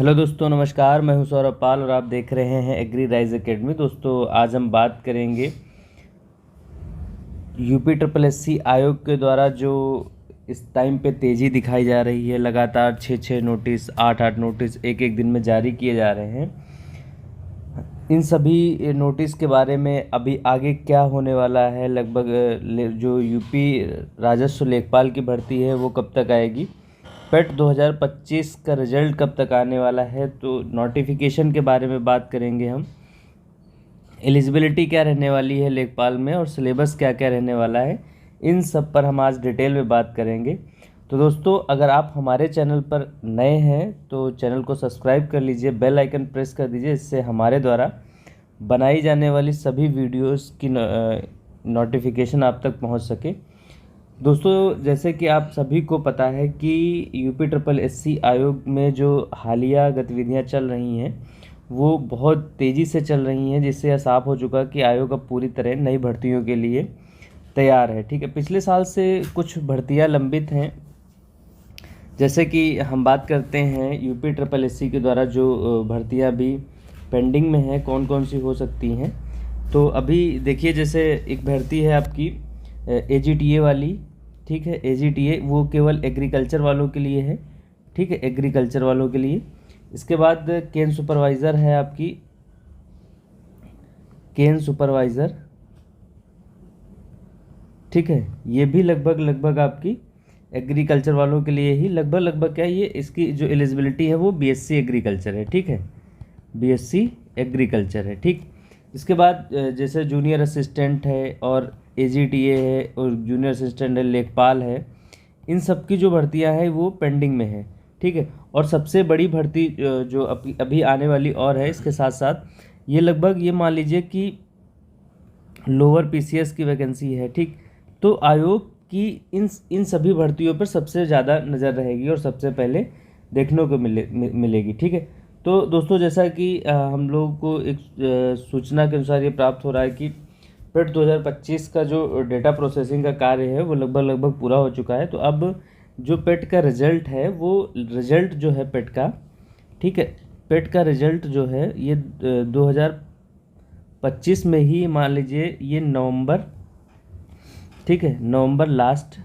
Hello दोस्तों, नमस्कार। मैं हूं सौरभ पाल और आप देख रहे हैं एग्री राइज एकेडमी। दोस्तों, आज हम बात करेंगे यूपी ट्रिपल एससी आयोग के द्वारा जो इस टाइम पे तेज़ी दिखाई जा रही है। लगातार 6 नोटिस, 8 नोटिस एक एक दिन में जारी किए जा रहे हैं। इन सभी नोटिस के बारे में अभी आगे क्या होने वाला है, लगभग जो यूपी राजस्व लेखपाल की भर्ती है वो कब तक आएगी, पेट 2025 का रिजल्ट कब तक आने वाला है, तो नोटिफिकेशन के बारे में बात करेंगे हम। एलिजिबिलिटी क्या रहने वाली है लेखपाल में और सिलेबस क्या क्या रहने वाला है, इन सब पर हम आज डिटेल में बात करेंगे। तो दोस्तों, अगर आप हमारे चैनल पर नए हैं तो चैनल को सब्सक्राइब कर लीजिए, बेल आइकन प्रेस कर दीजिए, इससे हमारे द्वारा बनाई जाने वाली सभी वीडियोस की नोटिफिकेशन आप तक पहुंच सके। दोस्तों, जैसे कि आप सभी को पता है कि यूपी ट्रिपल एससी आयोग में जो हालिया गतिविधियां चल रही हैं वो बहुत तेज़ी से चल रही हैं, जिससे यह साफ हो चुका कि आयोग अब पूरी तरह नई भर्तियों के लिए तैयार है। ठीक है, पिछले साल से कुछ भर्तियां लंबित हैं। जैसे कि हम बात करते हैं यूपी ट्रिपल एससी के द्वारा जो भर्तियां भी पेंडिंग में हैं, कौन कौन सी हो सकती हैं। तो अभी देखिए, जैसे एक भर्ती है आपकी AGTA वाली। ठीक है, AGTA वो केवल एग्रीकल्चर वालों के लिए है। ठीक है, एग्रीकल्चर वालों के लिए। इसके बाद केन सुपरवाइज़र है आपकी, केन सुपरवाइज़र। ठीक है, ये भी लगभग आपकी एग्रीकल्चर वालों के लिए ही लगभग क्या है, ये इसकी जो एलिजिबिलिटी है वो BSc एग्रीकल्चर है। ठीक है, BSc एग्रीकल्चर है। ठीक, इसके बाद जैसे जूनियर असिस्टेंट है और AGTA है और जूनियर असिस्टेंट है, लेखपाल है, इन सब की जो भर्तियां हैं वो पेंडिंग में है। ठीक है, और सबसे बड़ी भर्ती जो अभी आने वाली और है इसके साथ साथ, ये लगभग ये मान लीजिए कि लोअर PCS की वैकेंसी है। ठीक, तो आयोग की इन सभी भर्तियों पर सबसे ज़्यादा नज़र रहेगी और सबसे पहले देखने को मिलेगी। ठीक है, तो दोस्तों, जैसा कि हम लोगों को एक सूचना के अनुसार ये प्राप्त हो रहा है कि पेट 2025 का जो डेटा प्रोसेसिंग का कार्य है वो लगभग पूरा हो चुका है। तो अब जो पेट का रिजल्ट है वो रिजल्ट जो है पेट का, ठीक है, पेट का रिजल्ट जो है ये 2025 में ही मान लीजिए ये नवंबर, ठीक है, नवंबर लास्ट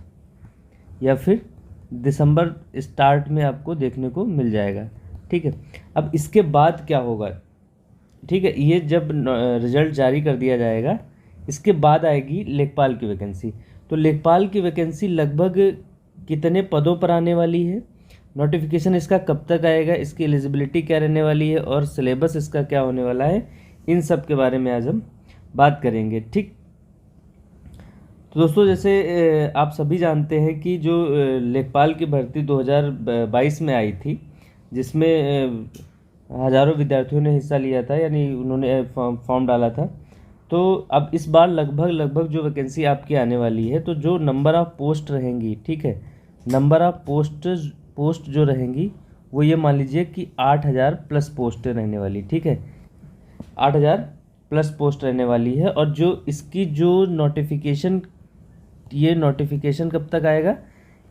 या फिर दिसंबर स्टार्ट में आपको देखने को मिल जाएगा। ठीक है, अब इसके बाद क्या होगा, ठीक है, ये जब रिजल्ट जारी कर दिया जाएगा इसके बाद आएगी लेखपाल की वैकेंसी। तो लेखपाल की वैकेंसी लगभग कितने पदों पर आने वाली है, नोटिफिकेशन इसका कब तक आएगा, इसकी एलिजिबिलिटी क्या रहने वाली है और सिलेबस इसका क्या होने वाला है, इन सब के बारे में आज हम बात करेंगे। ठीक, तो दोस्तों, जैसे आप सभी जानते हैं कि जो लेखपाल की भर्ती 2022 में आई थी, जिसमें हज़ारों विद्यार्थियों ने हिस्सा लिया था, यानी उन्होंने फॉर्म डाला था। तो अब इस बार लगभग जो वैकेंसी आपकी आने वाली है, तो जो नंबर ऑफ पोस्ट रहेंगी, ठीक है, नंबर ऑफ पोस्ट जो रहेंगी वो ये मान लीजिए कि 8000 प्लस पोस्ट रहने वाली। ठीक है, 8000 प्लस पोस्ट रहने वाली है। और जो इसकी जो नोटिफिकेशन, ये नोटिफिकेशन कब तक आएगा,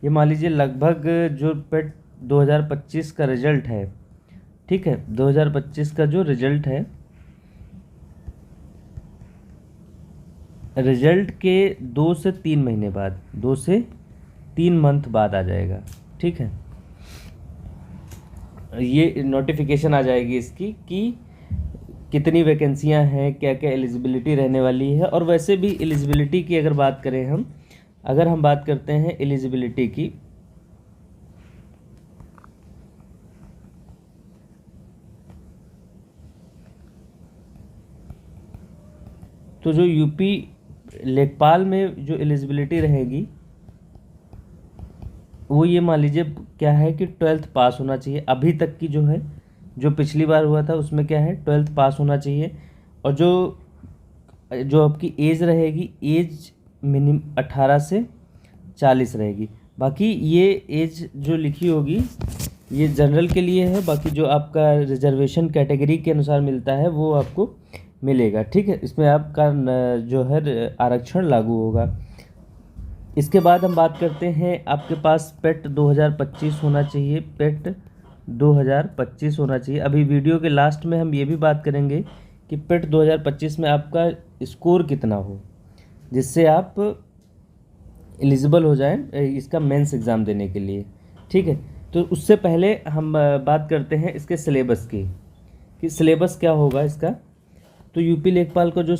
ये मान लीजिए लगभग जो पेट 2025 का रिजल्ट है, ठीक है, 2025 का जो रिजल्ट है, रिजल्ट के 2 से 3 महीने बाद, 2 से 3 मंथ बाद आ जाएगा। ठीक है, ये नोटिफिकेशन आ जाएगी इसकी कि कितनी वैकेंसियां हैं, क्या क्या एलिजिबिलिटी रहने वाली है। और वैसे भी एलिजिबिलिटी की अगर बात करें हम, अगर हम बात करते हैं एलिजिबिलिटी की, तो जो यूपी लेखपाल में जो एलिजिबिलिटी रहेगी वो ये मान लीजिए क्या है कि 12th पास होना चाहिए। अभी तक की जो है, जो पिछली बार हुआ था उसमें क्या है, 12th पास होना चाहिए। और जो आपकी एज रहेगी, एज मिनिमम 18 से 40 रहेगी। बाकी ये एज जो लिखी होगी ये जनरल के लिए है, बाकी जो आपका रिजर्वेशन कैटेगरी के अनुसार मिलता है वो आपको मिलेगा। ठीक है, इसमें आपका जो है आरक्षण लागू होगा। इसके बाद हम बात करते हैं, आपके पास पेट 2025 होना चाहिए, पेट 2025 होना चाहिए। अभी वीडियो के लास्ट में हम ये भी बात करेंगे कि पेट 2025 में आपका स्कोर कितना हो, जिससे आप एलिजिबल हो जाएं इसका मेंस एग्ज़ाम देने के लिए। ठीक है, तो उससे पहले हम बात करते हैं इसके सिलेबस की, कि सिलेबस क्या होगा इसका। तो यूपी लेखपाल का जो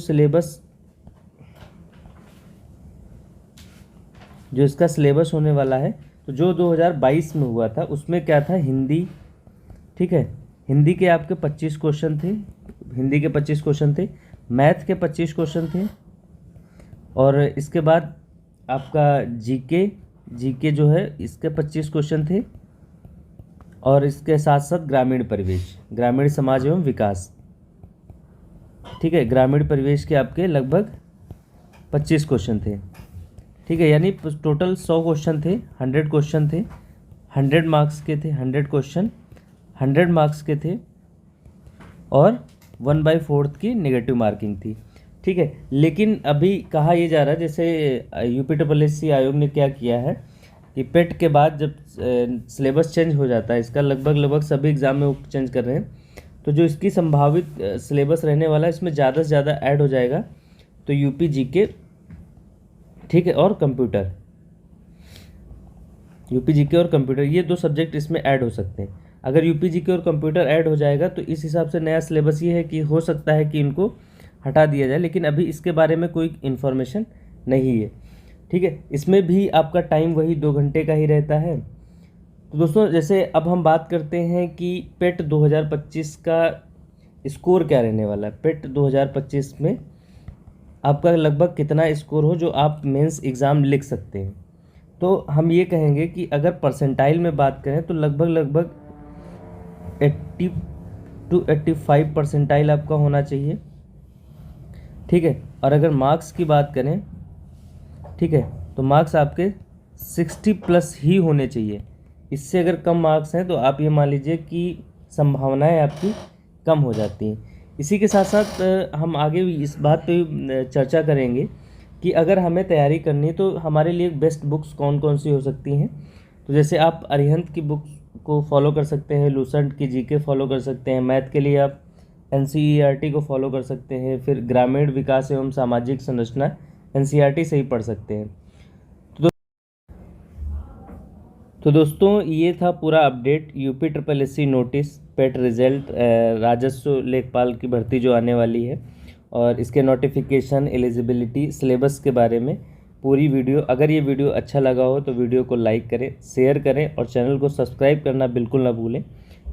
इसका सिलेबस होने वाला है, तो जो 2022 में हुआ था उसमें क्या था, हिंदी। ठीक है, हिंदी के आपके 25 क्वेश्चन थे, हिंदी के 25 क्वेश्चन थे, मैथ के 25 क्वेश्चन थे, और इसके बाद आपका जीके जो है इसके 25 क्वेश्चन थे, और इसके साथ साथ ग्रामीण परिवेश, ग्रामीण समाज एवं विकास। ठीक है, ग्रामीण परिवेश के आपके लगभग 25 क्वेश्चन थे। ठीक है, यानी टोटल 100 क्वेश्चन थे, 100 क्वेश्चन थे, 100 मार्क्स के थे, 100 क्वेश्चन 100 मार्क्स के थे, और 1/4 की नेगेटिव मार्किंग थी। ठीक है, लेकिन अभी कहा यह जा रहा है, जैसे UPSSC आयोग ने क्या किया है कि पेट के बाद जब सिलेबस चेंज हो जाता है, इसका लगभग सभी एग्ज़ाम में वो चेंज कर रहे हैं, तो जो इसकी संभावित सिलेबस रहने वाला है इसमें ज़्यादा से ज़्यादा ऐड हो जाएगा तो यूपी जीके, ठीक है, और कंप्यूटर, यूपी जीके और कंप्यूटर, ये 2 सब्जेक्ट इसमें ऐड हो सकते हैं। अगर यूपी जीके और कंप्यूटर ऐड हो जाएगा तो इस हिसाब से नया सिलेबस ये है कि हो सकता है कि इनको हटा दिया जाए, लेकिन अभी इसके बारे में कोई इन्फॉर्मेशन नहीं है। ठीक है, इसमें भी आपका टाइम वही 2 घंटे का ही रहता है। तो दोस्तों, जैसे अब हम बात करते हैं कि पेट 2025 का स्कोर क्या रहने वाला है। पेट 2025 में आपका लगभग कितना स्कोर हो जो आप मेंस एग्ज़ाम लिख सकते हैं। तो हम ये कहेंगे कि अगर परसेंटाइल में बात करें तो लगभग 80 to 85 परसेंटाइल आपका होना चाहिए। ठीक है, और अगर मार्क्स की बात करें, ठीक है, तो मार्क्स आपके 60+ ही होने चाहिए। इससे अगर कम मार्क्स हैं तो आप ये मान लीजिए कि संभावनाएं आपकी कम हो जाती हैं। इसी के साथ साथ हम आगे भी इस बात पे चर्चा करेंगे कि अगर हमें तैयारी करनी है तो हमारे लिए बेस्ट बुक्स कौन कौन सी हो सकती हैं। तो जैसे आप अरिहंत की बुक्स को फॉलो कर सकते हैं, लूसेंट की जीके फॉलो कर सकते हैं, मैथ के लिए आप NCERT को फॉलो कर सकते हैं, फिर ग्रामीण विकास एवं सामाजिक संरचना NCERT से ही पढ़ सकते हैं। तो दोस्तों, ये था पूरा अपडेट UPSSC नोटिस, पेट रिजल्ट, राजस्व लेखपाल की भर्ती जो आने वाली है, और इसके नोटिफिकेशन, एलिजिबिलिटी, सिलेबस के बारे में पूरी वीडियो। अगर ये वीडियो अच्छा लगा हो तो वीडियो को लाइक करें, शेयर करें, और चैनल को सब्सक्राइब करना बिल्कुल ना भूलें,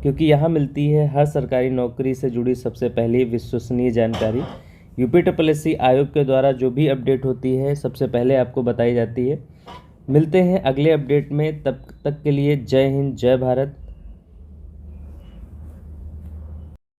क्योंकि यहाँ मिलती है हर सरकारी नौकरी से जुड़ी सबसे पहली विश्वसनीय जानकारी। UPSSC आयोग के द्वारा जो भी अपडेट होती है सबसे पहले आपको बताई जाती है। मिलते हैं अगले अपडेट में, तब तक के लिए जय हिंद, जय भारत।